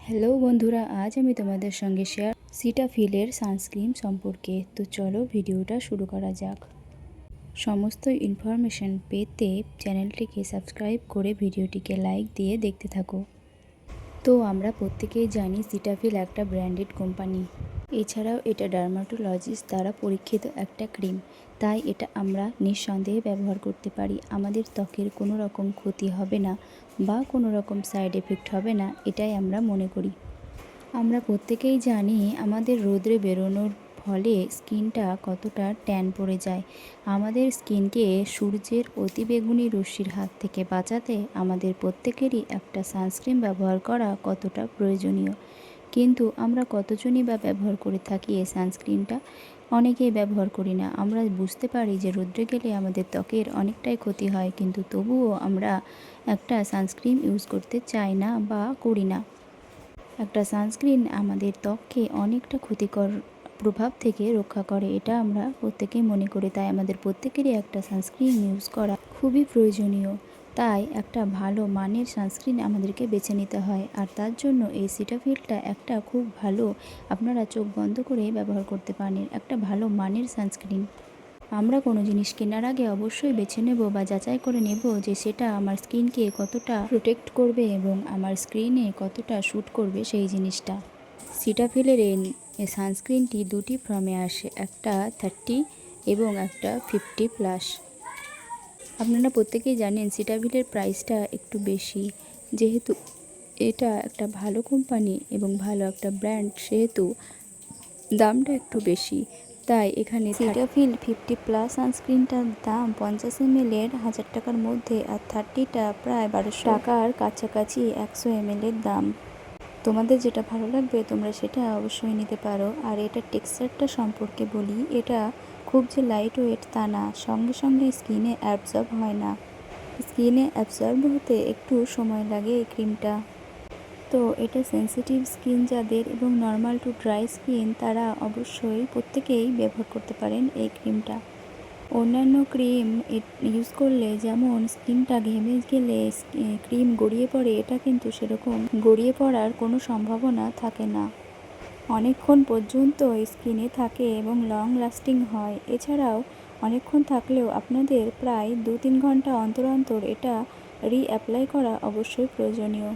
Hello বন্ধুরা, আজ আমি তোমাদের সঙ্গে শেয়ার সিটাফিলের সানস্ক্রিন সম্পর্কে। তো চলো ভিডিওটা শুরু করা যাক। সমস্ত ইনফরমেশন পেতে চ্যানেলটিকে সাবস্ক্রাইব করে ভিডিওটিকে লাইক দিয়ে দেখতে থাকো। তো আমরা প্রত্যেকেই জানি সিটাফিল একটা ব্র্যান্ডেড কোম্পানি। এছাড়াও এটা ডার্মাটোলজিস্ট দ্বারা পরীক্ষিত একটা ক্রিম, তাই এটা আমরা নিঃসন্দেহে ব্যবহার করতে পারি। আমাদের ত্বকের কোনো রকম ক্ষতি হবে না বা কোনো রকম সাইড এফেক্ট হবে না, এটাই আমরা মনে করি। আমরা প্রত্যেকেই জানি আমাদের রোদে বেরোনোর ফলে স্কিনটা কতটা ট্যান পড়ে যায়। আমাদের স্কিনকে সূর্যের অতিবেগুনি রশ্মির হাত থেকে বাঁচাতে আমাদের প্রত্যেকেরই একটা সানস্ক্রিন ব্যবহার করা কতটা প্রয়োজনীয়। কিন্তু আমরা কতজনই বা ব্যবহার করে থাকি এই সানস্ক্রিনটা? অনেকেই ব্যবহার করি না। আমরা বুঝতে পারি যে রোদ্রে গেলে আমাদের ত্বকের অনেকটাই ক্ষতি হয়, কিন্তু তবুও আমরা একটা সানস্ক্রিন ইউজ করতে চাই না বা করি না। একটা সানস্ক্রিন আমাদের ত্বককে অনেকটা ক্ষতিকর প্রভাব থেকে রক্ষা করে, এটা আমরা প্রত্যেকেই মনে করি। তাই আমাদের প্রত্যেকেরই একটা সানস্ক্রিন ইউজ করা খুবই প্রয়োজনীয়। তাই একটা ভালো মানের সানস্ক্রিন আমাদেরকে বেছে নিতে হয়, আর তার জন্য এই সিটাফিলটা একটা খুব ভালো, আপনারা চোখ বন্ধ করে ব্যবহার করতে পারেন একটা ভালো মানের সানস্ক্রিন। আমরা কোনো জিনিস কেনার আগে অবশ্যই বেছে নেব বা যাচাই করে নেব যে সেটা আমার স্কিনকে কতটা প্রোটেক্ট করবে এবং আমার স্কিনে কতটা শ্যুট করবে সেই জিনিসটা। সিটাফিলের এই সানস্ক্রিনটি দুটি ফর্মে আসে, একটা 30 এবং একটা 50+। আপনারা প্রত্যেকেই জানেন সিটাফিলের প্রাইসটা একটু বেশি, যেহেতু এটা একটা ভালো কোম্পানি এবং ভালো একটা ব্র্যান্ড, সেহেতু দামটা একটু বেশি। তাই এখানে সিটাফিল 50+ সানস্ক্রিনটার দাম 50 ml 1000 টাকার মধ্যে, আর 30টা প্রায় 1200 টাকার কাছাকাছি 100 ml এর দাম। তোমাদের যেটা ভালো লাগবে তোমরা সেটা অবশ্যই নিতে পারো। আর এটার টেক্সচারটা সম্পর্কে বলি, এটা খুব যে লাইট ওয়েট তা না, সঙ্গে সঙ্গে স্কিনে অ্যাবজর্ব হয় না। স্কিনে অ্যাবজর্ব হতে একটু সময় লাগে এই ক্রিমটা। তো এটা সেন্সিটিভ স্কিন যাদের এবং নর্মাল টু ড্রাই স্কিন, তারা অবশ্যই প্রত্যেকেই ব্যবহার করতে পারেন এই ক্রিমটা। অন্যান্য ক্রিম ইউজ করলে যেমন স্কিনটা ঘেমে গেলে ক্রিম গড়িয়ে পড়ে, এটা কিন্তু সেরকম গড়িয়ে পড়ার কোনো সম্ভাবনা থাকে না, অনেকক্ষণ পর্যন্ত স্কিনে থাকে এবং লং লাস্টিং হয়। এছাড়াও অনেকক্ষণ থাকলেও আপনাদের প্রায় 2-3 ঘন্টা অন্তর অন্তর এটা অ্যাপ্লাই করা অবশ্যই প্রয়োজনীয়।